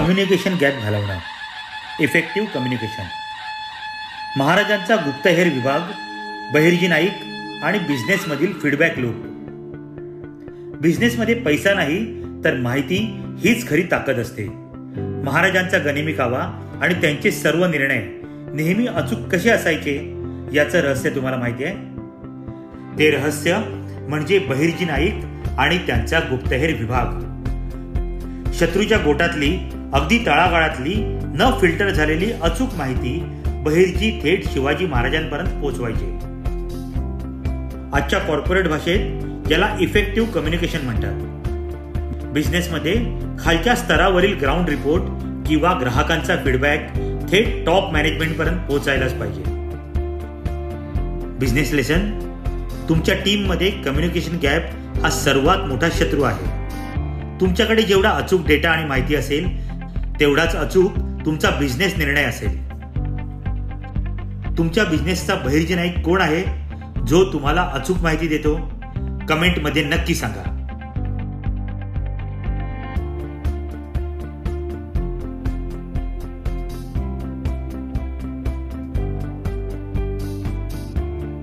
Communication gap घालवणं. Effective communication. महाराजांचा गुप्तहेर विभाग, बहिर्जी नाईक आणि बिझनेसमधील फीडबॅक लूप. बिझनेसमध्ये पैसा नाही तर माहिती हीच खरी ताकद असते. महाराजांचा गनिमी कावा आणि त्यांचे सर्व निर्णय नेहमी अचूक कसे असायचे याचं रहस्य तुम्हाला माहिती आहे? ते रहस्य म्हणजे बहिर्जी नाईक आणि त्यांचा गुप्तहेर विभाग. शत्रूच्या गोटातली, अगदी तळागाळातली, न फिल्टर झालेली अचूक माहिती बहिर्जी थेट शिवाजी महाराजांपर्यंत पोहोचवायचे. आजच्या कॉर्पोरेट भाषेत याला इफेक्टिव्ह कम्युनिकेशन म्हणतात. बिझनेसमध्ये खालच्या स्तरावरील ग्राउंड रिपोर्ट किंवा ग्राहकांचा फीडबॅक थेट टॉप मॅनेजमेंटपर्यंत पोहोचायलाच पाहिजे. Business lesson. तुमच्या टीममध्ये कम्युनिकेशन गॅप हा सर्वात मोठा शत्रू आहे. तुमच्याकडे जेवढा अचूक डेटा आणि माहिती असेल तेवढाच अचूक तुमचा बिझनेस निर्णय असेल. तुमच्या बिझनेसचा बहिर्जी नाईक कोण आहे जो तुम्हाला अचूक माहिती देतो? कमेंटमध्ये नक्की सांगा.